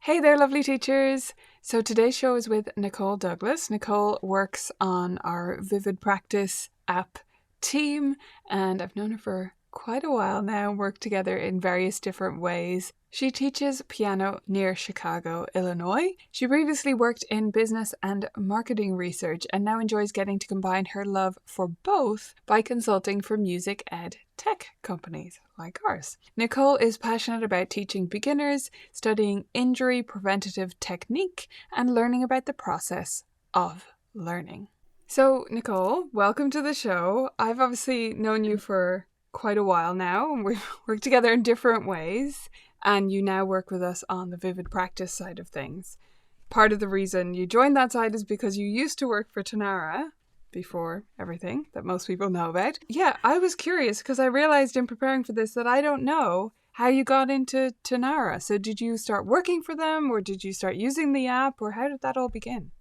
Hey there, lovely teachers. So today's show is with Nichole Douglas. Nicole works on our Vivid Practice app team, and I've known her for quite a while now and worked together in various different ways. She teaches piano near Chicago, Illinois. She previously worked in business and marketing research and now enjoys getting to combine her love for both by consulting for music ed tech companies like ours. Nicole is passionate about teaching beginners, studying injury preventative technique, and learning about the process of learning. So, Nicole, welcome to the show. I've obviously known you for quite a while now, and we've worked together in different ways, and you now work with us on the Vivid Practice side of things. Part of the reason you joined that side is because you used to work for Tanara before everything that most people know about. Yeah, I was curious because I realized in preparing for this that I don't know how you got into Tanara. So did you start working for them, or did you start using the app, or how did that all begin?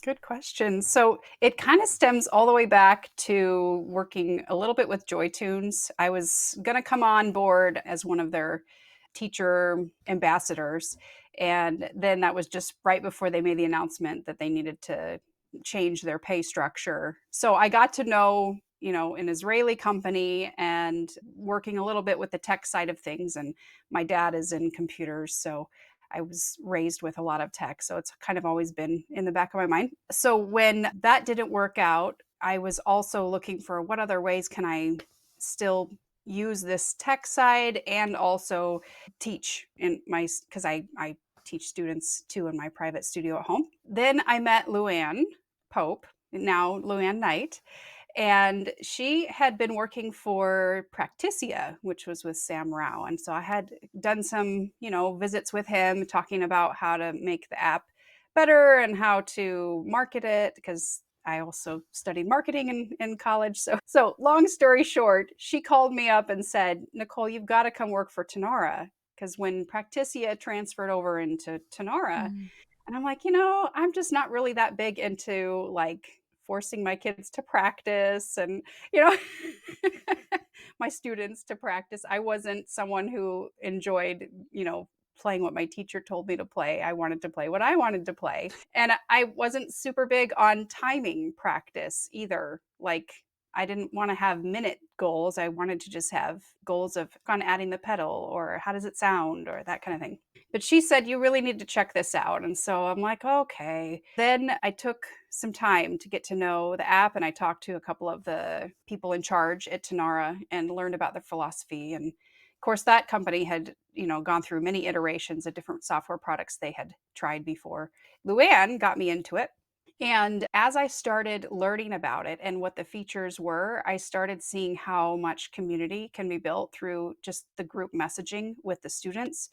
Good question. So it kind of stems all the way back to working a little bit with Joy Tunes. I was going to come on board as one of their teacher ambassadors. And then that was just right before they made the announcement that they needed to change their pay structure. So I got to know, an Israeli company and working a little bit with the tech side of things. And my dad is in computers. So I was raised with a lot of tech, so it's kind of always been in the back of my mind. So when that didn't work out, I was also looking for what other ways can I still use this tech side and also teach in my, because I teach students too in my private studio at home. Then I met Luann Pope, now Luann Knight, and she had been working for Practicia, which was with Sam Rao. And so I had done some, visits with him talking about how to make the app better and how to market it, because I also studied marketing in college. So long story short, she called me up and said, Nicole, you've got to come work for Tanara. Because when Practicia transferred over into Tanara, Mm. and I'm like, I'm just not really that big into like forcing my kids to practice and, you know, my students to practice. I wasn't someone who enjoyed, playing what my teacher told me to play. I wanted to play what I wanted to play. And I wasn't super big on timing practice either. Like, I didn't want to have minute goals. I wanted to just have goals of on adding the pedal or how does it sound or that kind of thing. But she said, you really need to check this out. And so I'm like, okay. Then I took some time to get to know the app and I talked to a couple of the people in charge at Tanara and learned about their philosophy. And of course, that company had, gone through many iterations of different software products they had tried before. Luann got me into it. And as I started learning about it and what the features were, I started seeing how much community can be built through just the group messaging with the students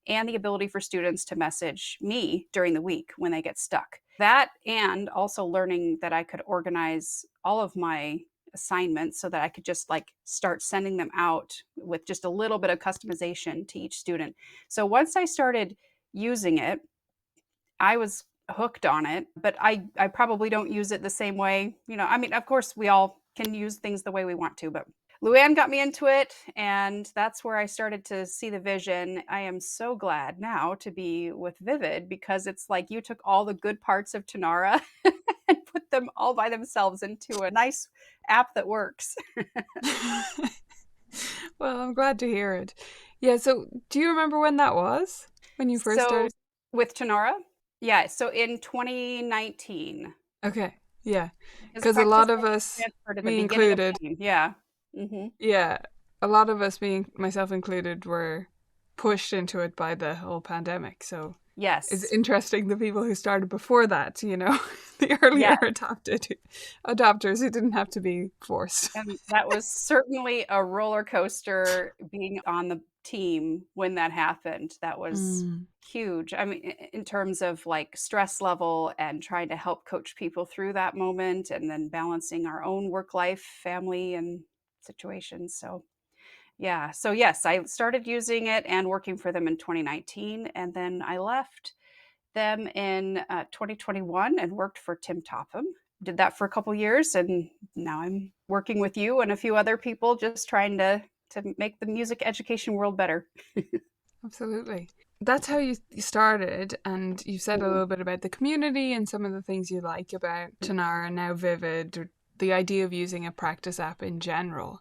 and the ability for students to message me during the week when they get stuck. That and also learning that I could organize all of my assignments so that I could just like start sending them out with just a little bit of customization to each student. So once I started using it, I was hooked on it, but I probably don't use it the same way. I mean, of course, we all can use things the way we want to, but Luann got me into it, and that's where I started to see the vision. I am so glad now to be with Vivid because it's like you took all the good parts of Tanara and put them all by themselves into a nice app that works. Well, I'm glad to hear it. Yeah, so do you remember when that was? When you first So started? with Tanara, yeah, so in 2019, Okay, yeah. because Because a practice lot of us, transferred at the me beginning of included, 20, yeah. Hmm. yeah, a lot of us, being myself included, were pushed into it by the whole pandemic. So it's Yes. interesting the people who started before that, the earlier Yeah. adopters who didn't have to be forced. And that was certainly a roller coaster being on the team when that happened. That was Mm, huge. I mean, in terms of like stress level and trying to help coach people through that moment and then balancing our own work life, family, and situations. So, yeah. So, yes, I started using it and working for them in 2019. And then I left them in 2021 and worked for Tim Topham. Did that for a couple years, and now I'm working with you and a few other people, just trying to make the music education world better. absolutely. that's how you started, and you said a Mhm, little bit about the community and some of the things you like about Tanara, now Vivid, or the idea of using a practice app in general.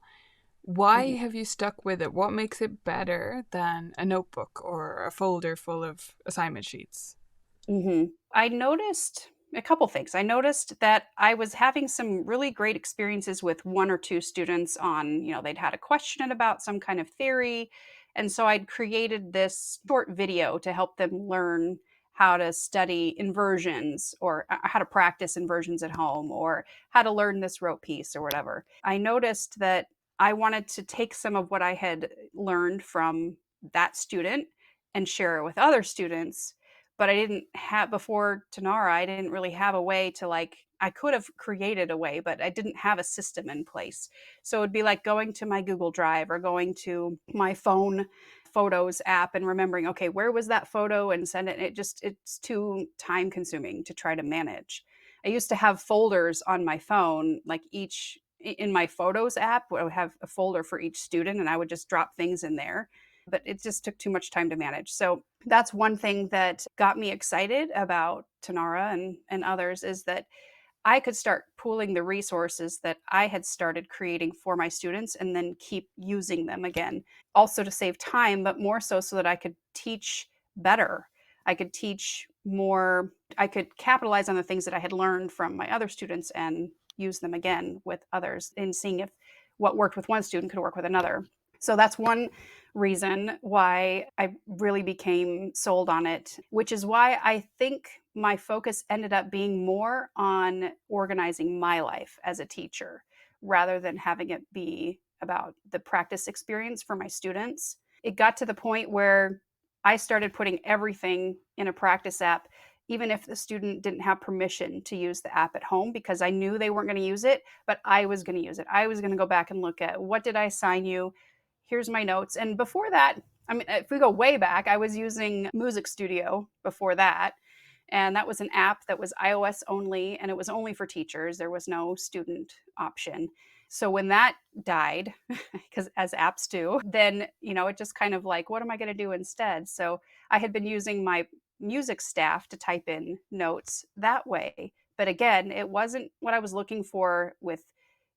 Why mhm. have you stuck with it? What makes it better than a notebook or a folder full of assignment sheets? I noticed a couple things. I noticed that I was having some really great experiences with one or two students on, they'd had a question about some kind of theory. And so I'd created this short video to help them learn how to study inversions or how to practice inversions at home or how to learn this rote piece or whatever. I noticed that I wanted to take some of what I had learned from that student and share it with other students, but I didn't have before Tanara, I didn't really have a way to I could have created a way, but I didn't have a system in place. So it'd be like going to my Google Drive or going to my phone photos app and remembering, okay, where was that photo and send it. It's too time consuming to try to manage. I used to have folders on my phone, like in my photos app, I would have a folder for each student and I would just drop things in there, but it just took too much time to manage. So that's one thing that got me excited about Tanara and others is that I could start pooling the resources that I had started creating for my students and then keep using them again. Also to save time, but more so that I could teach better. I could teach more. I could capitalize on the things that I had learned from my other students and use them again with others and seeing if what worked with one student could work with another. So that's one reason why I really became sold on it, which is why I think my focus ended up being more on organizing my life as a teacher rather than having it be about the practice experience for my students. It got to the point where I started putting everything in a practice app, even if the student didn't have permission to use the app at home, because I knew they weren't going to use it, but I was going to use it. I was going to go back and look at what did I assign you? Here's my notes. And before that, I mean, if we go way back, I was using Music Studio before that. And that was an app that was iOS only, and it was only for teachers. There was no student option. So when that died, because as apps do, then, it just kind of like, what am I going to do instead? So I had been using my music staff to type in notes that way. But again, it wasn't what I was looking for with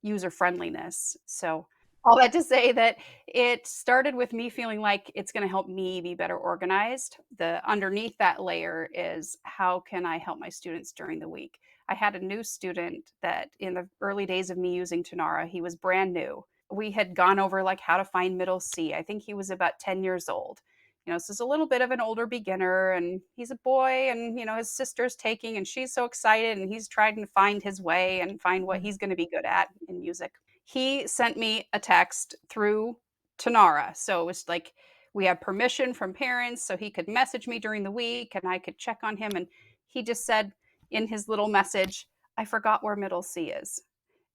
user friendliness. So all that to say that it started with me feeling like it's going to help me be better organized. The underneath that layer is how can I help my students during the week? I had a new student that in the early days of me using Tanara, he was brand new. We had gone over like how to find middle C. I think he was about 10 years old. This is a little bit of an older beginner, and he's a boy, and his sister's taking, and she's so excited, and he's trying to find his way and find what Mm. he's going to be good at in music. He sent me a text through Tanara. So it was like we had permission from parents so he could message me during the week and I could check on him. And he just said in his little message, I forgot where middle C is.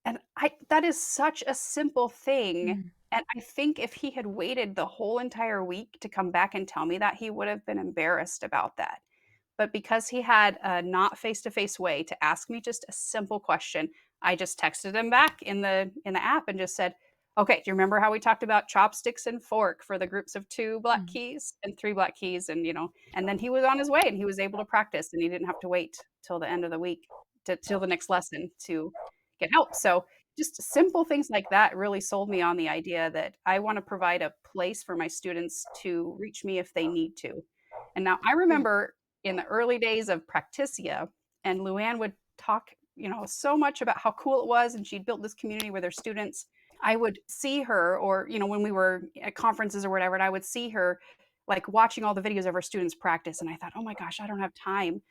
And that is such a simple thing. Mm. And I think if he had waited the whole entire week to come back and tell me that, he would have been embarrassed about that. But because he had a not face-to-face way to ask me just a simple question, I just texted him back in the app and just said, "Okay, do you remember how we talked about chopsticks and fork for the groups of 2 black Mm. keys and 3 black keys?" And then he was on his way and he was able to practice and he didn't have to wait till the end of the week to till the next lesson to get help. So just simple things like that really sold me on the idea that I want to provide a place for my students to reach me if they need to. And now I Yeah. remember in the early days of Practicia, and Luann would talk, so much about how cool it was, and she'd built this community with her students. I would see her, or when we were at conferences or whatever, and I would see her like watching all the videos of her students practice, and I thought, oh my gosh, I don't have time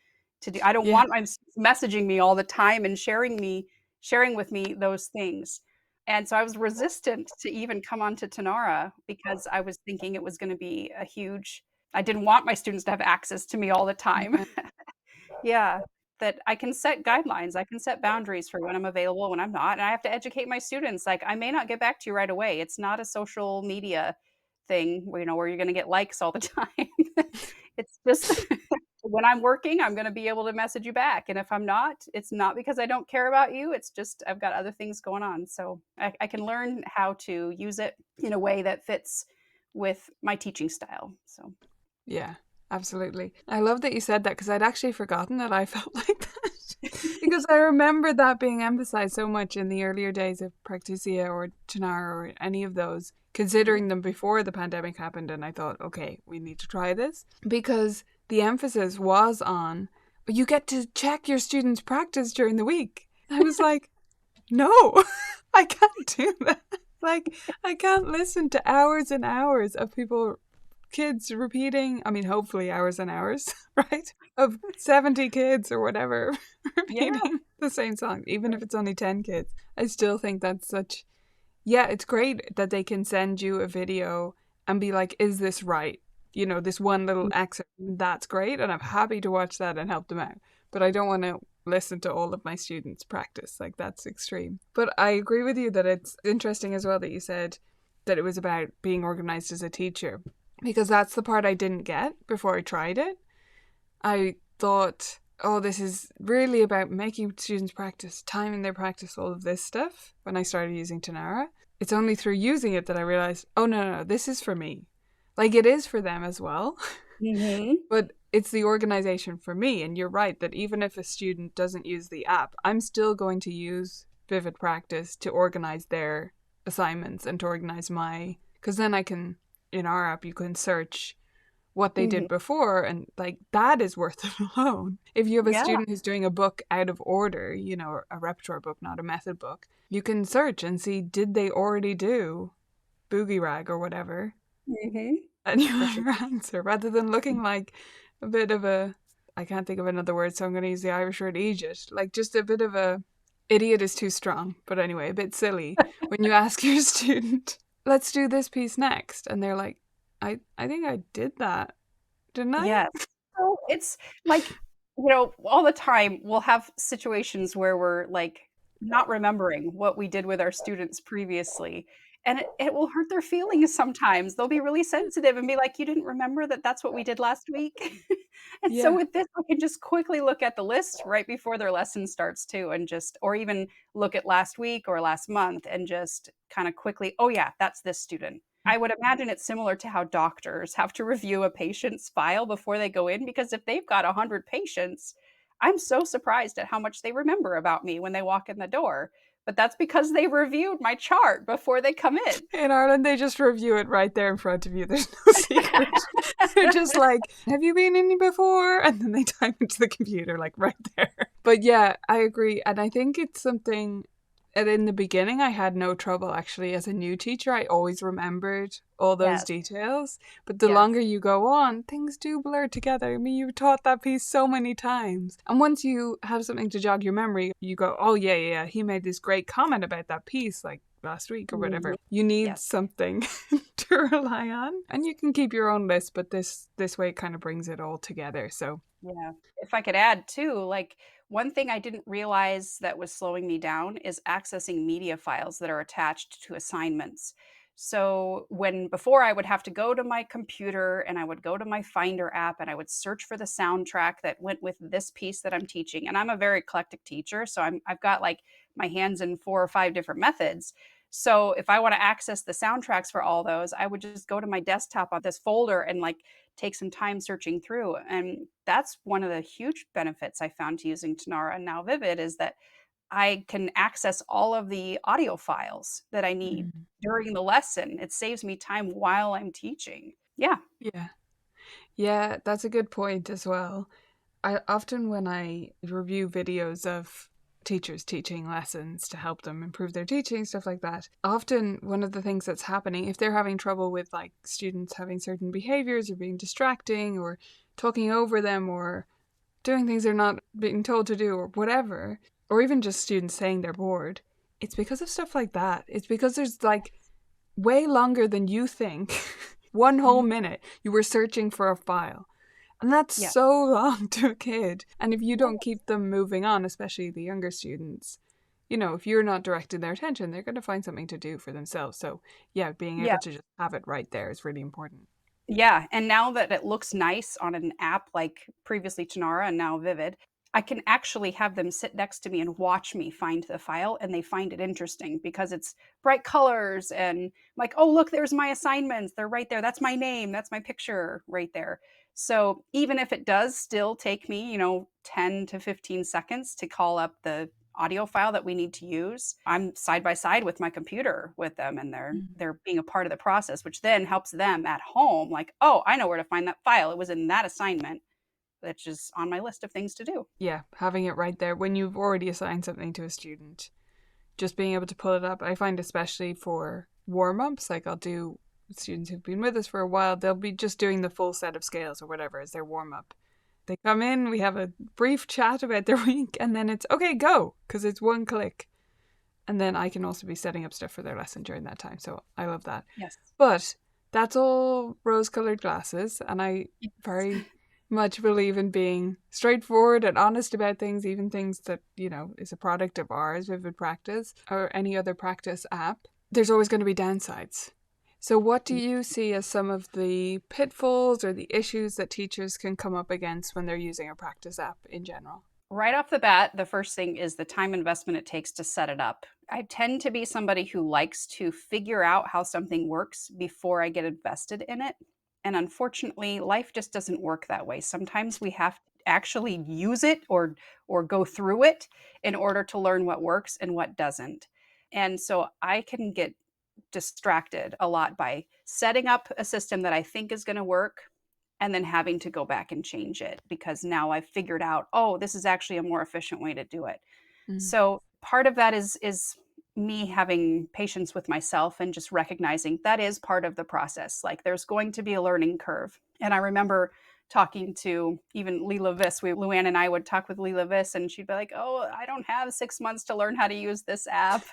to do. I don't Yeah. want my messaging me all the time and sharing with me those things. And so I was resistant to even come onto Tanara because I was thinking it was going to be a huge. I didn't want my students to have access to me all the time. Yeah. Yeah, that I can set guidelines, I can set boundaries for when I'm available, when I'm not, and I have to educate my students, like, I may not get back to you right away, it's not a social media thing where, where you're gonna get likes all the time. It's just when I'm working, I'm gonna be able to message you back, and if I'm not, it's not because I don't care about you, it's just I've got other things going on, so I can learn how to use it in a way that fits with my teaching style, so Yeah. Absolutely. I love that you said that because I'd actually forgotten that I felt like that. Because I remember that being emphasized so much in the earlier days of Practisia or Tanara or any of those, considering them before the pandemic happened. And I thought, okay, we need to try this because the emphasis was on, you get to check your students' practice during the week. I was like, no, I can't do that. Like, I can't listen to hours and hours of kids repeating, I mean, hopefully hours and hours, right? Of 70 kids or whatever Yeah. repeating the same song, even if it's only 10 kids. I still think that's such, yeah, it's great that they can send you a video and be like, is this right? You know, this one little excerpt, that's great. And I'm happy to watch that and help them out. But I don't want to listen to all of my students practice. Like, that's extreme. But I agree with you that it's interesting as well that you said that it was about being organized as a teacher, because that's the part I didn't get before I tried it. I thought, oh, this is really about making students practice, timing their practice, all of this stuff. When I started using Tanara, it's only through using it that I realized, oh, no, this is for me. Like, it is for them as well. Mm-hmm. But it's the organization for me. And you're right that even if a student doesn't use the app, I'm still going to use Vivid Practice to organize their assignments and to organize because then I can, in our app, you can search what they Mm-hmm. did before, and like that is worth it alone. If you have a Yeah. student who's doing a book out of order, a repertoire book, not a method book, you can search and see, did they already do Boogie Rag or whatever? Mm-hmm. And you For have sure. your answer, rather than looking like a bit of a, I can't think of another word, so I'm going to use the Irish word idiot. Like just a bit of a, idiot is too strong, but anyway, a bit silly when you ask your student, let's do this piece next. And they're like, I think I did that, didn't I? Yes. So it's like, all the time we'll have situations where we're like not remembering what we did with our students previously. And it will hurt their feelings sometimes. They'll be really sensitive and be like, you didn't remember that that's what we did last week? And so Yeah. with this, I can just quickly look at the list right before their lesson starts too, or even look at last week or last month and just kind of quickly, oh yeah, that's this student. I would imagine it's similar to how doctors have to review a patient's file before they go in, because if they've got 100 patients, I'm so surprised at how much they remember about me when they walk in the door. But that's because they reviewed my chart before they come in. In Ireland, they just review it right there in front of you. There's no secret. They're just like, have you been in before? And then they type into the computer, like right there. But yeah, I agree. And I think it's something, and in the beginning, I had no trouble actually. As a new teacher, I always remembered all those Yes. details. But the Yes. longer you go on, things do blur together. I mean, you've taught that piece so many times. And once you have something to jog your memory, you go, oh, yeah, he made this great comment about that piece, like last week or whatever. You need Yes. something to rely on. And you can keep your own list, but this way it kind of brings it all together. So Yeah. If I could add too, like one thing I didn't realize that was slowing me down is accessing media files that are attached to assignments. So before I would have to go to my computer and I would go to my Finder app and I would search for the soundtrack that went with this piece that I'm teaching. And I'm a very eclectic teacher, so I've got like my hands in 4 or 5 different methods. So if I want to access the soundtracks for all those, I would just go to my desktop on this folder and like take some time searching through. And that's one of the huge benefits I found to using Tanara and now Vivid, is that I can access all of the audio files that I need during the lesson. It saves me time while I'm teaching. Yeah. yeah. Yeah, that's a good point as well. I often, when I review videos of teachers teaching lessons to help them improve their teaching, stuff like that, often one of the things that's happening, if they're having trouble with like students having certain behaviors or being distracting or talking over them or doing things they're not being told to do or whatever, or even just students saying they're bored, it's because of stuff like that. It's because there's like way longer than you think. One whole minute you were searching for a file. And that's Yeah. so long to a kid. And if you don't keep them moving on, especially the younger students, if you're not directing their attention, they're going to find something to do for themselves. So, yeah, being Yeah. able to just have it right there is really important. Yeah. And now that it looks nice on an app like previously Tanara and now Vivid, I can actually have them sit next to me and watch me find the file, and they find it interesting because it's bright colors and like, oh, look, there's my assignments. They're right there. That's my name. That's my picture right there. So even if it does still take me, 10 to 15 seconds to call up the audio file that we need to use, I'm side by side with my computer with them, and they're being a part of the process, which then helps them at home, like, oh, I know where to find that file. It was in that assignment that's just on my list of things to do. Yeah, having it right there when you've already assigned something to a student, just being able to pull it up. I find especially for warm-ups, like I'll do students who've been with us for a while, they'll be just doing the full set of scales or whatever as their warm-up. They come in, we have a brief chat about their week, and then it's okay, go, because it's one click. And then I can also be setting up stuff for their lesson during that time. So I love that. Yes. But that's all rose-colored glasses, and I very much believe in being straightforward and honest about things, even things that, is a product of ours, Vivid Practice, or any other practice app. There's always going to be downsides. So what do you see as some of the pitfalls or the issues that teachers can come up against when they're using a practice app in general? Right off the bat, the first thing is the time investment it takes to set it up. I tend to be somebody who likes to figure out how something works before I get invested in it. And unfortunately, life just doesn't work that way. Sometimes we have to actually use it or go through it in order to learn what works and what doesn't. And so I can get distracted a lot by setting up a system that I think is going to work and then having to go back and change it because now I've figured out, oh, this is actually a more efficient way to do it. So part of that is me having patience with myself and just recognizing that is part of the process. Like there's going to be a learning curve. And I remember talking to even Leela Viss. Luann and I would talk with Leela Viss, and she'd be like, oh, I don't have 6 months to learn how to use this app.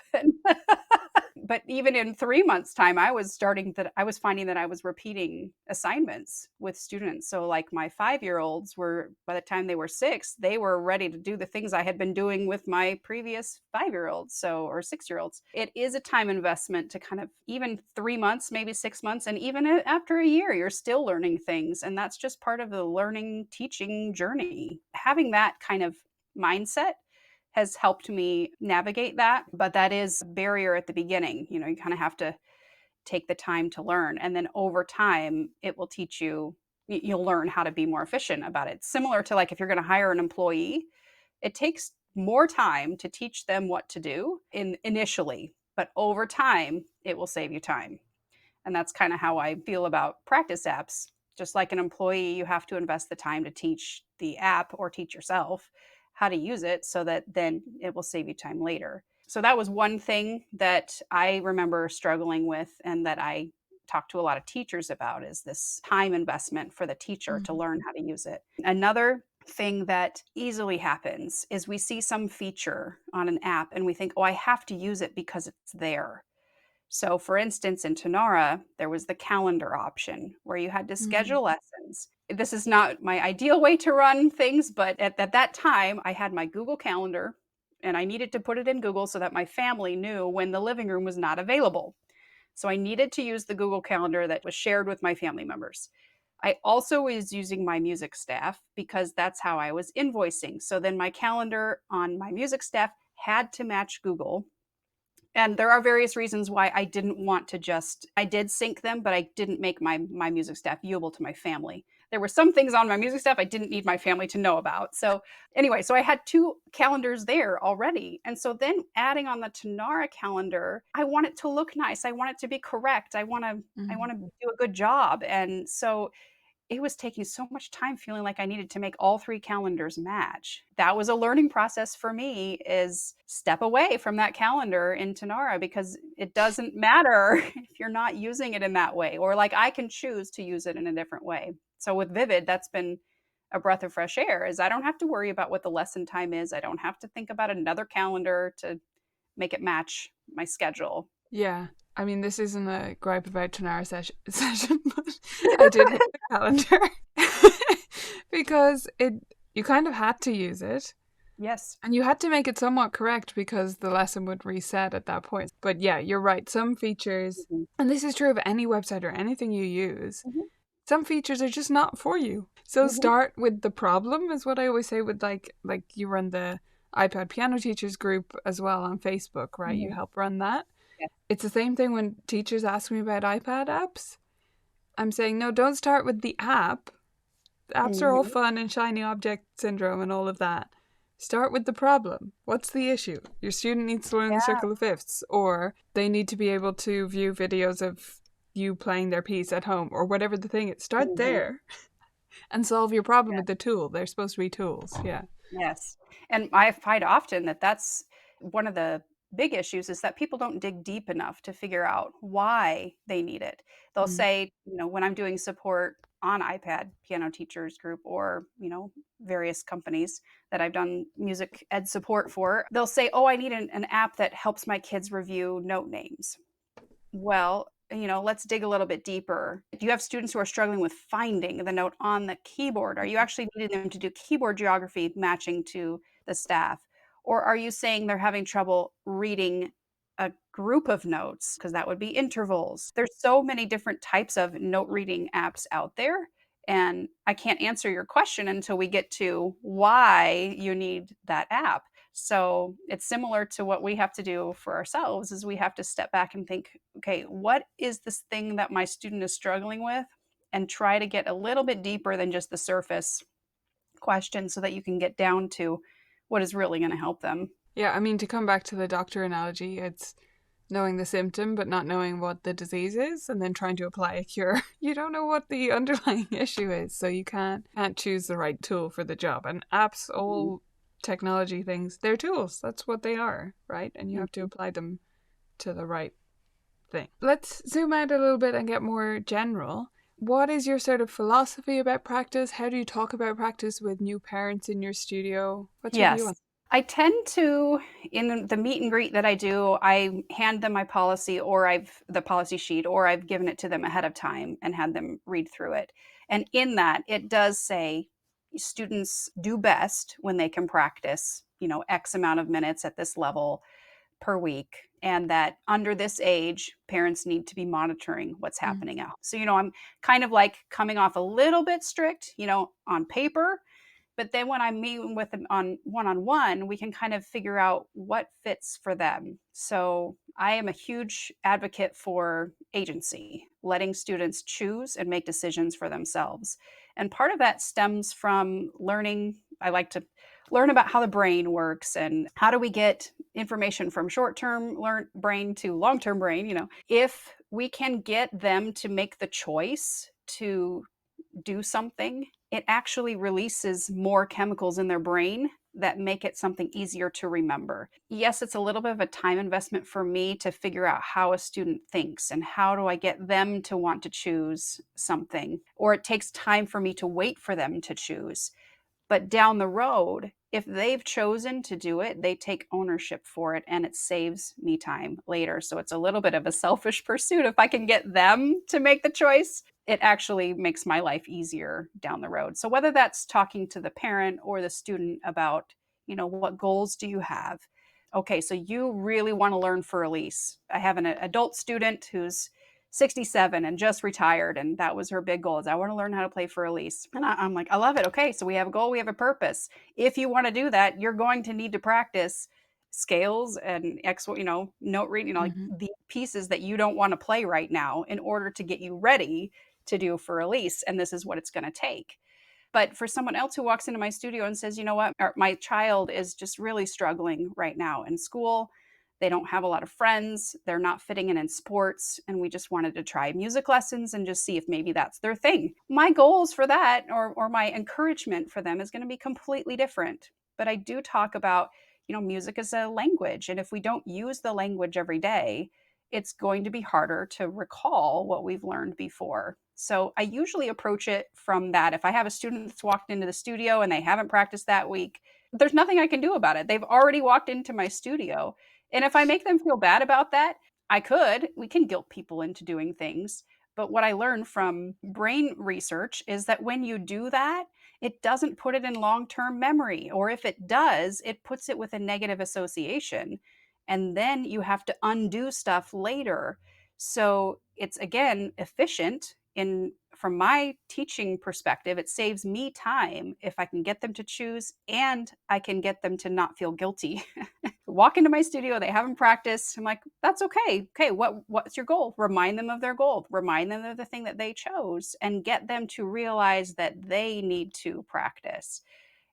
But even in 3 months' time, I was finding that I was repeating assignments with students. So like my 5-year-olds were, by the time they were 6, they were ready to do the things I had been doing with my previous 5-year-olds, or 6-year-olds. It is a time investment to kind of, even 3 months, maybe 6 months, and even after a year, you're still learning things. And that's just part of the learning, teaching journey. Having that kind of mindset has helped me navigate that. But that is a barrier at the beginning. You kind of have to take the time to learn. And then over time, it will teach you, you'll learn how to be more efficient about it. Similar to like if you're going to hire an employee, it takes more time to teach them what to do initially. But over time, it will save you time. And that's kind of how I feel about practice apps. Just like an employee, you have to invest the time to teach the app or teach yourself how to use it so that then it will save you time later. So that was one thing that I remember struggling with and that I talked to a lot of teachers about, is this time investment for the teacher to learn how to use it. Another thing that easily happens is we see some feature on an app and we think, oh, I have to use it because it's there. So for instance, in Tonara, there was the calendar option where you had to schedule lessons. This is not my ideal way to run things, but at that time, I had my Google Calendar and I needed to put it in Google so that my family knew when the living room was not available. So I needed to use the Google Calendar that was shared with my family members. I also was using my music staff because that's how I was invoicing. So then my calendar on my music staff had to match Google. And there are various reasons why I didn't want to I did sync them, but I didn't make my music staff viewable to my family. There were some things on my music staff I didn't need my family to know about. So anyway, so I had 2 calendars there already. And so then adding on the Tonara calendar, I want it to look nice. I want it to be correct. I want to do a good job. And so it was taking so much time feeling like I needed to make all 3 calendars match. That was a learning process for me, is step away from that calendar in Tonara, because it doesn't matter if you're not using it in that way, or like I can choose to use it in a different way. So with Vivid, that's been a breath of fresh air, is I don't have to worry about what the lesson time is. I don't have to think about another calendar to make it match my schedule. Yeah. I mean, this isn't a gripe about Tonara session, but I did hate the calendar because you kind of had to use it. Yes. And you had to make it somewhat correct because the lesson would reset at that point. But yeah, you're right. Some features, and this is true of any website or anything you use, some features are just not for you. So start with the problem, is what I always say, with like you run the iPad Piano Teachers group as well on Facebook, right? You help run that. Yeah. It's the same thing when teachers ask me about iPad apps. I'm saying, no, don't start with the app. Apps are all Mhm. fun and shiny object syndrome and all of that. Start with the problem. What's the issue? Your student needs to learn the Yeah. circle of fifths, or they need to be able to view videos of you playing their piece at home, or whatever the thing is. Start Mhm. there and solve your problem with the tool. They're supposed to be tools. Yeah. Yes. And I find often that that's one of the big issues is that people don't dig deep enough to figure out why they need it. They'll Mm. say, when I'm doing support on iPad, piano teachers group, or, various companies that I've done music ed support for, they'll say, oh, I need an app that helps my kids review note names. Well, let's dig a little bit deeper. Do you have students who are struggling with finding the note on the keyboard? Are you actually needing them to do keyboard geography matching to the staff? Or are you saying they're having trouble reading a group of notes? Because that would be intervals. There's so many different types of note reading apps out there. And I can't answer your question until we get to why you need that app. So it's similar to what we have to do for ourselves is we have to step back and think, okay, what is this thing that my student is struggling with? And try to get a little bit deeper than just the surface question so that you can get down to what is really going to help them. Yeah, I mean, to come back to the doctor analogy, it's knowing the symptom but not knowing what the disease is and then trying to apply a cure. You don't know what the underlying issue is, so you can't choose the right tool for the job. And apps, Mhm. all technology things, they're tools. That's what they are, right? And you have to Mhm. apply them to the right thing. Let's zoom out a little bit and get more general. What is your sort of philosophy about practice? How do you talk about practice with new parents in your studio? What's your view on Yes. I tend to, in the meet and greet that I do, I hand them my policy or the policy sheet, or I've given it to them ahead of time and had them read through it. And in that, it does say students do best when they can practice, X amount of minutes at this level per week. And that under this age, parents need to be monitoring what's it? happening out. So, I'm kind of like coming off a little bit strict, on paper, but then when I'm meeting with them on one, we can kind of figure out what fits for them. So I am a huge advocate for agency, letting students choose and make decisions for themselves. And part of that stems from learning. I like to learn about how the brain works and how do we get information from short-term brain to long-term brain. If we can get them to make the choice to do something, it actually releases more chemicals in their brain that make it something easier to remember. Yes, it's a little bit of a time investment for me to figure out how a student thinks and how do I get them to want to choose something. Or it takes time for me to wait for them to choose. But down the road, if they've chosen to do it, they take ownership for it and it saves me time later. So it's a little bit of a selfish pursuit. If I can get them to make the choice, it actually makes my life easier down the road. So whether that's talking to the parent or the student about, what goals do you have? Okay, so you really want to learn for Elise. I have an adult student who's 67 and just retired, and that was her big goal is I want to learn how to play for Elise. And I'm like, I love it. Okay, so we have a goal, we have a purpose. If you want to do that, you're going to need to practice scales and note reading, like Mm-hmm. the pieces that you don't want to play right now in order to get you ready to do for Elise. And this is what it's going to take. But for someone else who walks into my studio and says, you know what, my child is just really struggling right now in school. They don't have a lot of friends. They're not fitting in sports. And we just wanted to try music lessons and just see if maybe that's their thing. My goals for that or my encouragement for them is going to be completely different. But I do talk about, music is a language. And if we don't use the language every day, it's going to be harder to recall what we've learned before. So I usually approach it from that. If I have a student that's walked into the studio and they haven't practiced that week, there's nothing I can do about it. They've already walked into my studio. And if I make them feel bad about that, we can guilt people into doing things. But what I learned from brain research is that when you do that, it doesn't put it in long term memory. Or if it does, it puts it with a negative association. And then you have to undo stuff later. So it's again efficient in from my teaching perspective, it saves me time if I can get them to choose and I can get them to not feel guilty walk into my studio, they haven't practiced. I'm like, that's okay. Okay, what's your goal? Remind them of their goal. Remind them of the thing that they chose and get them to realize that they need to practice.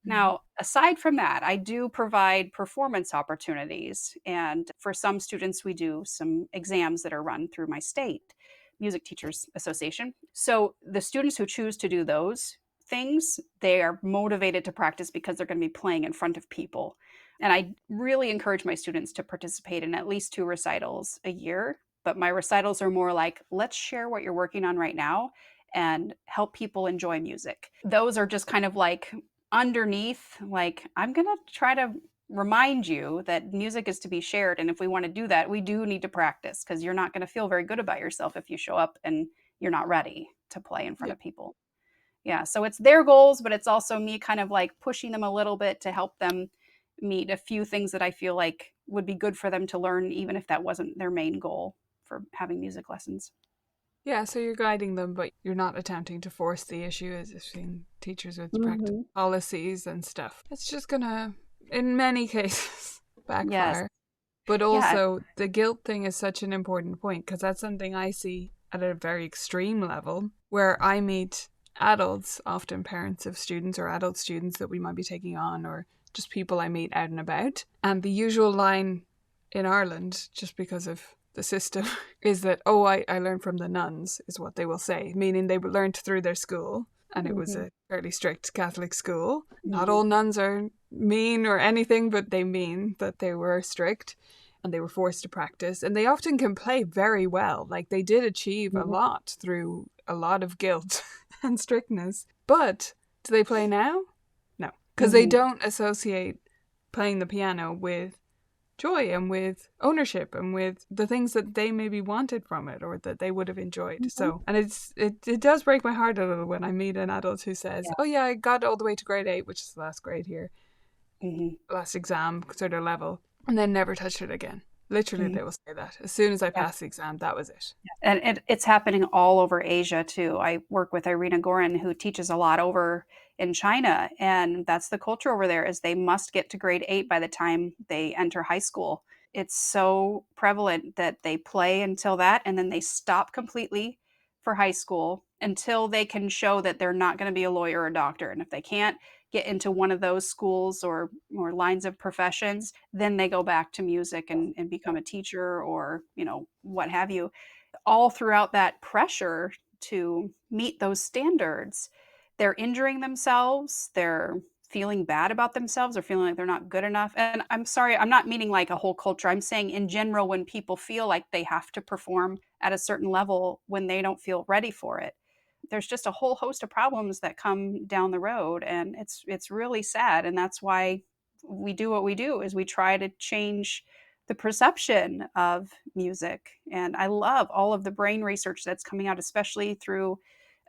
Mhm. Now, aside from that, I do provide performance opportunities. And for some students, we do some exams that are run through my state Music Teachers Association. So the students who choose to do those things, they are motivated to practice because they're going to be playing in front of people. And I really encourage my students to participate in at least 2 recitals a year. But my recitals are more like, let's share what you're working on right now and help people enjoy music. Those are just kind of like underneath, like, I'm going to try to remind you that music is to be shared. And if we want to do that, we do need to practice because you're not going to feel very good about yourself if you show up and you're not ready to play in front Yeah. of people. Yeah. So it's their goals, but it's also me kind of like pushing them a little bit to help them meet a few things that I feel like would be good for them to learn, even if that wasn't their main goal for having music lessons. Yeah, so you're guiding them, but you're not attempting to force the issue, as I've seen teachers with practice Mm-hmm. policies and stuff. It's just gonna, in many cases, Yes. backfire. But Yeah. also, the guilt thing is such an important point because that's something I see at a very extreme level where I meet adults, often parents of students or adult students that we might be taking on, or just people I meet out and about. And the usual line in Ireland, just because of the system, is that, oh, I learned from the nuns, is what they will say, meaning they learned through their school. And it was Mm-hmm. a fairly strict Catholic school. Not Mm-hmm. all nuns are mean or anything, but they mean that they were strict and they were forced to practice. And they often can play very well. Like they did achieve a Mm-hmm. lot through a lot of guilt and strictness. But do they play now? No. Because they Mm-hmm. don't associate playing the piano with joy and with ownership and with the things that they maybe wanted from it or that they would have enjoyed. Mm-hmm. So, and it does break my heart a little when I meet an adult who says, Yeah. "Oh yeah, I got all the way to grade 8, which is the last grade here, Mm-hmm. last exam sort of level, and then never touched it again." Literally, Mm-hmm. they will say that. As soon as I Yeah. passed the exam, that was it. And it's happening all over Asia too. I work with Irina Gorin, who teaches a lot over in China, and that's the culture over there is they must get to grade 8 by the time they enter high school. It's so prevalent that they play until that, and then they stop completely for high school until they can show that they're not going to be a lawyer or a doctor. And if they can't get into one of those schools or lines of professions, then they go back to music and become a teacher or, what have you. All throughout that pressure to meet those standards, they're injuring themselves, they're feeling bad about themselves or feeling like they're not good enough. And I'm sorry, I'm not meaning like a whole culture. I'm saying in general, when people feel like they have to perform at a certain level when they don't feel ready for it, there's just a whole host of problems that come down the road, and it's really sad. And that's why we do what we do is we try to change the perception of music. And I love all of the brain research that's coming out, especially through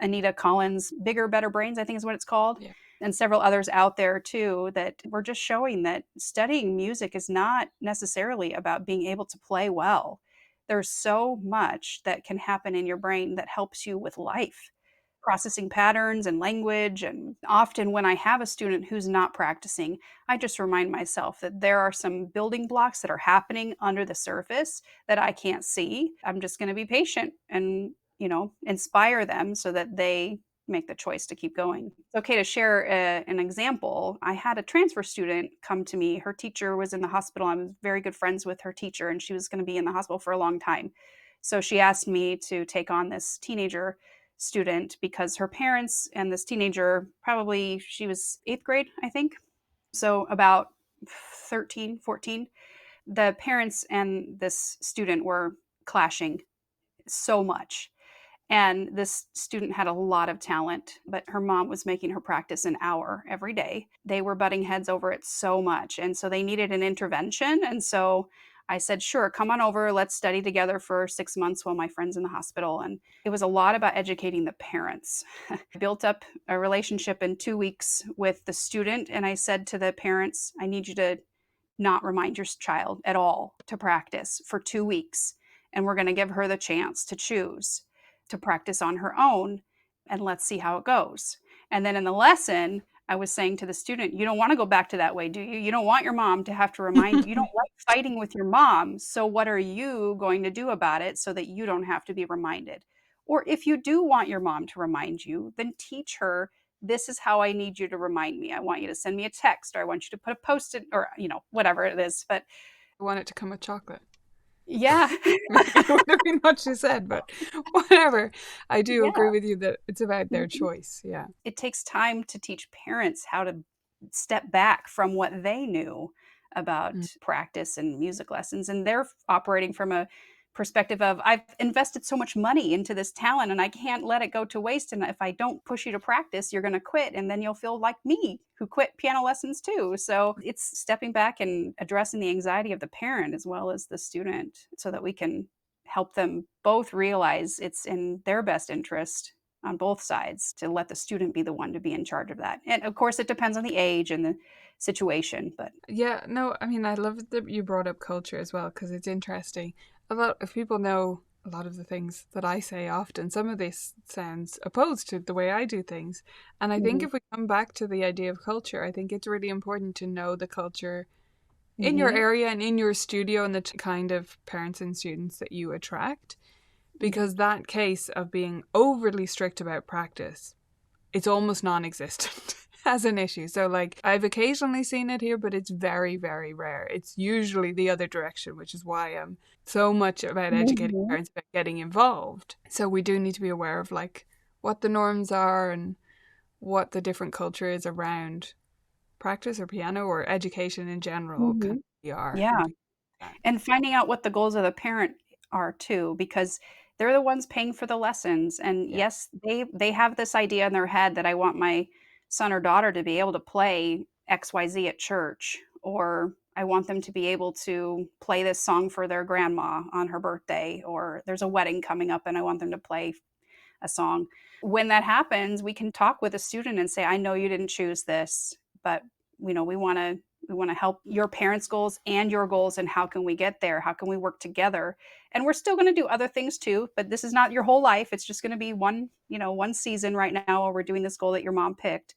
Anita Collins' Bigger Better Brains, I think is what it's called, Yeah. and several others out there too, that we're just showing that studying music is not necessarily about being able to play well. There's so much that can happen in your brain that helps you with life, processing patterns and language. And often, when I have a student who's not practicing, I just remind myself that there are some building blocks that are happening under the surface that I can't see. I'm just going to be patient and, inspire them so that they make the choice to keep going. It's okay to share an example. I had a transfer student come to me. Her teacher was in the hospital. I was very good friends with her teacher, and she was going to be in the hospital for a long time. So she asked me to take on this teenager student because her parents and this teenager, probably she was 8th grade, I think. So about 13, 14, the parents and this student were clashing so much. And this student had a lot of talent, but her mom was making her practice an hour every day. They were butting heads over it so much. And so they needed an intervention. And so I said, sure, come on over. Let's study together for 6 months while my friend's in the hospital. And it was a lot about educating the parents. I built up a relationship in 2 weeks with the student. And I said to the parents, I need you to not remind your child at all to practice for 2 weeks. And we're going to give her the chance to choose to practice on her own, and let's see how it goes. And then in the lesson, I was saying to the student, you don't want to go back to that way, do you? You don't want your mom to have to remind you. You don't like fighting with your mom. So what are you going to do about it so that you don't have to be reminded? Or if you do want your mom to remind you, then teach her, this is how I need you to remind me. I want you to send me a text, or I want you to put a post-it, or whatever it is. But I want it to come with chocolate. yeah. Maybe it would have been what you said, but whatever. I do Yeah. agree with you that it's about their Mhm. choice. Yeah. It takes time to teach parents how to step back from what they knew Mm. about practice and music lessons. And they're operating from a perspective of, I've invested so much money into this talent and I can't let it go to waste. And if I don't push you to practice, you're going to quit. And then you'll feel like me, who quit piano lessons too. So it's stepping back and addressing the anxiety of the parent as well as the student so that we can help them both realize it's in their best interest on both sides to let the student be the one to be in charge of that. And of course, it depends on the age and the situation, but Yeah, no, I mean, I love that you brought up culture as well because it's interesting. A lot of people know a lot of the things that I say often. Some of this sounds opposed to the way I do things. And I think mhm, if we come back to the idea of culture, I think it's really important to know the culture in your mhm, area and in your studio and the kind of parents and students that you attract. mhm, Because that case of being overly strict about practice, it's almost non-existent as an issue. So like I've occasionally seen it here, but it's very, very rare. It's usually the other direction, which is why I'm so much about educating mhm. parents about getting involved. So we do need to be aware of like what the norms are and what the different culture is around practice or piano or education in general can Mhm. be are and Yeah, do that. and finding out what the goals of the parent are too, because they're the ones paying for the lessons. And Yeah. yes, they have this idea in their head that I want my son or daughter to be able to play XYZ at church, or I want them to be able to play this song for their grandma on her birthday, or there's a wedding coming up and I want them to play a song. When that happens, we can talk with a student and say, I know you didn't choose this, but we want to help your parents' goals and your goals, and how can we get there? How can we work together? And we're still going to do other things too, but this is not your whole life. It's just going to be one season right now where we're doing this goal that your mom picked.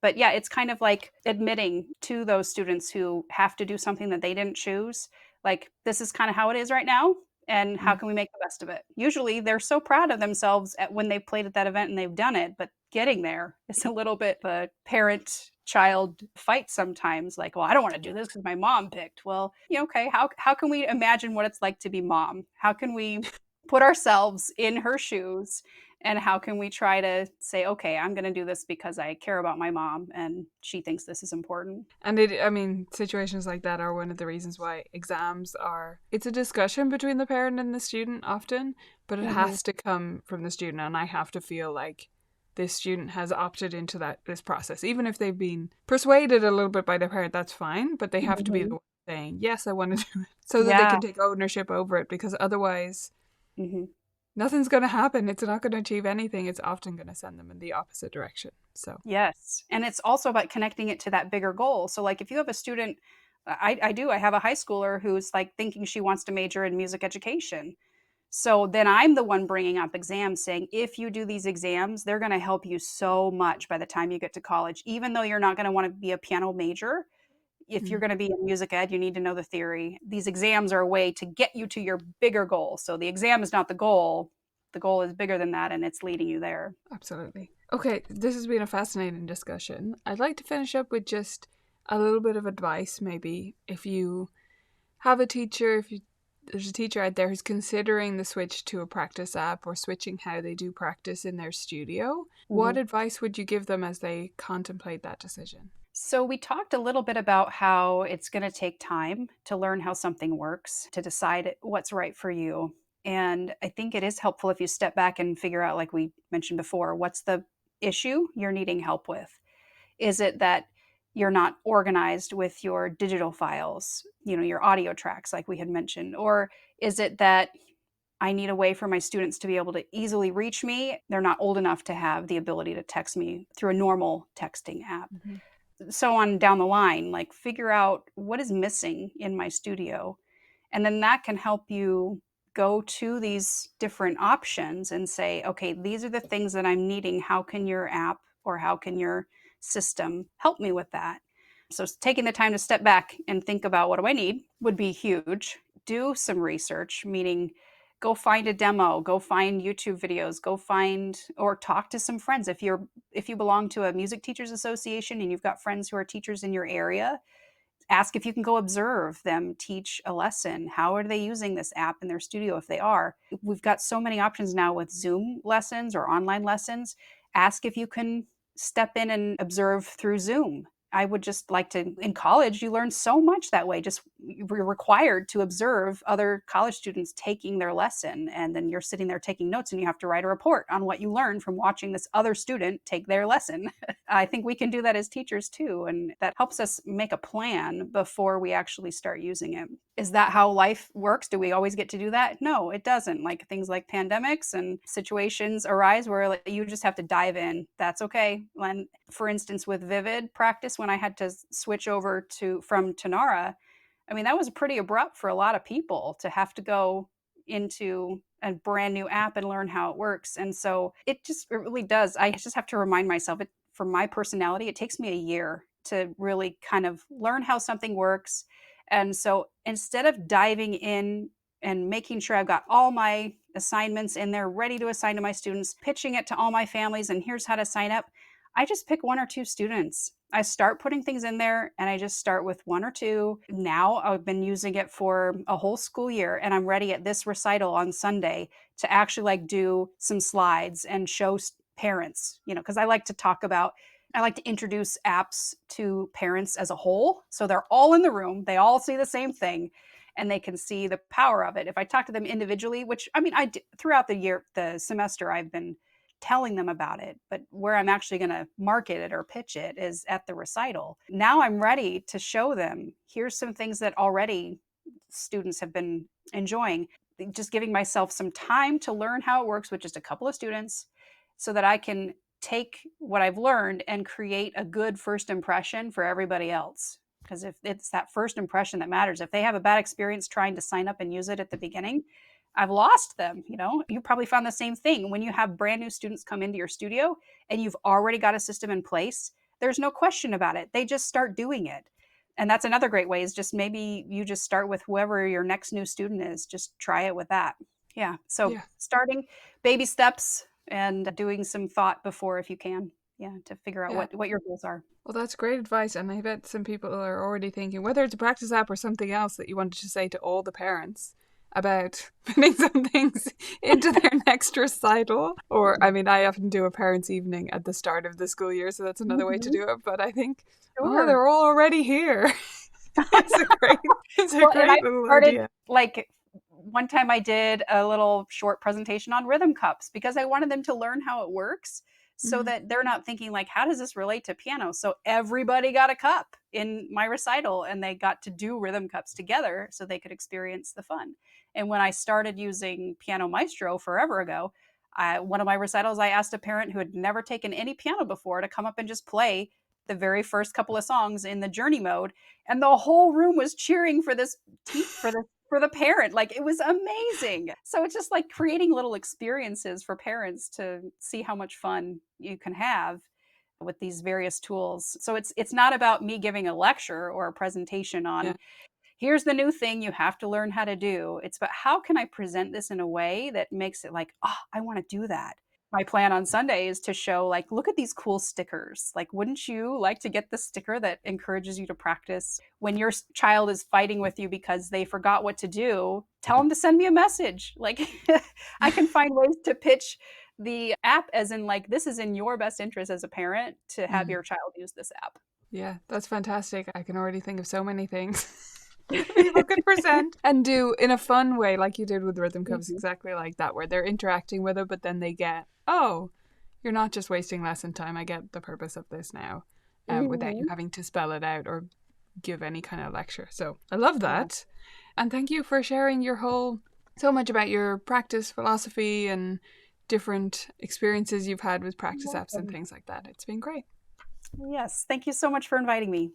But yeah, it's kind of like admitting to those students who have to do something that they didn't choose, like, this is kind of how it is right now, and how Mm. can we make the best of it? Usually they're so proud of themselves when they've played at that event and they've done it, but getting there is a little bit of a parent child fight sometimes, like, well, I don't want to do this because my mom picked. Well, okay, how can we imagine what it's like to be mom? How can we put ourselves in her shoes, and how can we try to say, okay, I'm going to do this because I care about my mom and she thinks this is important. And I mean, situations like that are one of the reasons why exams are, it's a discussion between the parent and the student often, but it Hmm. has to come from the student. And I have to feel like this student has opted into this process. Even if they've been persuaded a little bit by their parent, that's fine, but they have to be the Hmm. one saying, yes, I want to do it, so that they Yeah. can take ownership over it, because otherwise Hmm. nothing's going to happen. It's not going to achieve anything. It's often going to send them in the opposite direction. So, Yes, and it's also about connecting it to that bigger goal. So, like, if you have a student, I have a high schooler who's like thinking she wants to major in music education. So then I'm the one bringing up exams, saying, if you do these exams, they're going to help you so much by the time you get to college. Even though you're not going to want to be a piano major, if you're mm, going to be in music ed, you need to know the theory. These exams are a way to get you to your bigger goal. So the exam is not the goal. The goal is bigger than that, and it's leading you there. absolutely. Okay, this has been a fascinating discussion. I'd like to finish up with just a little bit of advice, maybe, if you have a teacher, if you there's a teacher out there who's considering the switch to a practice app or switching how they do practice in their studio. What Mhm. advice would you give them as they contemplate that decision? So, we talked a little bit about how it's going to take time to learn how something works, to decide what's right for you. And I think it is helpful if you step back and figure out, like we mentioned before, what's the issue you're needing help with? Is it that you're not organized with your digital files, your audio tracks, like we had mentioned? Or is it that I need a way for my students to be able to easily reach me? They're not old enough to have the ability to text me through a normal texting app, Mm-hmm. so on down the line. Like, figure out what is missing in my studio, and then that can help you go to these different options and say, okay, these are the things that I'm needing. How can your app, or how can your system helped me with that. So taking the time to step back and think about what do I need would be huge. Do some research, meaning go find a demo, go find YouTube videos, go find or talk to some friends. If you belong to a music teachers association and you've got friends who are teachers in your area, ask if you can go observe them teach a lesson. How are they using this app in their studio if they are? We've got so many options now with Zoom lessons or online lessons. Ask if you can step in and observe through Zoom. I would just like to, in college, you learn so much that way. Just you're required to observe other college students taking their lesson. And then you're sitting there taking notes and you have to write a report on what you learned from watching this other student take their lesson. I think we can do that as teachers too. And that helps us make a plan before we actually start using it. Is that how life works? Do we always get to do that? No, it doesn't. Like things like pandemics and situations arise where like, you just have to dive in. That's okay. And for instance, with Vivid practice, when I had to switch over from Tonara, I mean, that was pretty abrupt for a lot of people to have to go into a brand new app and learn how it works. And so it really does. I just have to remind myself it for my personality, it takes me a year to really kind of learn how something works. And so instead of diving in and making sure I've got all my assignments in there ready to assign to my students, pitching it to all my families, and here's how to sign up, I just pick one or two students. I start putting things in there and I just start with one or two. Now I've been using it for a whole school year and I'm ready at this recital on Sunday to actually like do some slides and show parents, because I like to introduce apps to parents as a whole. So they're all in the room, they all see the same thing and they can see the power of it. If I talk to them individually, which I mean, throughout the semester, I've been telling them about it, but where I'm actually going to market it or pitch it is at the recital. Now I'm ready to show them, here's some things that already students have been enjoying, just giving myself some time to learn how it works with just a couple of students so that I can take what I've learned and create a good first impression for everybody else. Because if it's that first impression that matters, if they have a bad experience trying to sign up and use it at the beginning, I've lost them. You probably found the same thing when you have brand new students come into your studio and you've already got a system in place. There's no question about it. They just start doing it. And that's another great way is just maybe you just start with whoever your next new student is. Just try it with that. Yeah. So starting baby steps and doing some thought before if you can. Yeah. To figure out what your goals are. Well, that's great advice. And I bet some people are already thinking, whether it's a practice app or something else that you wanted to say to all the parents about putting some things into their next recital. Or, I mean, I often do a parents' evening at the start of the school year, so that's another way to do it. But I think, they're all already here. It's a great little idea. Like one time I did a little short presentation on rhythm cups because I wanted them to learn how it works so that they're not thinking like, how does this relate to piano? So everybody got a cup in my recital and they got to do rhythm cups together so they could experience the fun. And when I started using Piano Maestro forever ago, one of my recitals, I asked a parent who had never taken any piano before to come up and just play the very first couple of songs in the journey mode. And the whole room was cheering for the parent. Like it was amazing. So it's just like creating little experiences for parents to see how much fun you can have with these various tools. So it's not about me giving a lecture or a presentation on here's the new thing you have to learn how to do. It's about how can I present this in a way that makes it like, oh, I want to do that. My plan on Sunday is to show like, look at these cool stickers. Like, wouldn't you like to get the sticker that encourages you to practice? When your child is fighting with you because they forgot what to do, tell them to send me a message. Like I can find ways to pitch the app as in like, this is in your best interest as a parent to have your child use this app. Yeah, that's fantastic. I can already think of so many things. People could present and do in a fun way like you did with Rhythm Cups, exactly like that, where they're interacting with it, but then they get, oh, you're not just wasting lesson time. I get the purpose of this now, without you having to spell it out or give any kind of lecture. So I love that. And thank you for sharing so much about your practice philosophy and different experiences you've had with practice apps and things like that. It's been great. Yes. Thank you so much for inviting me.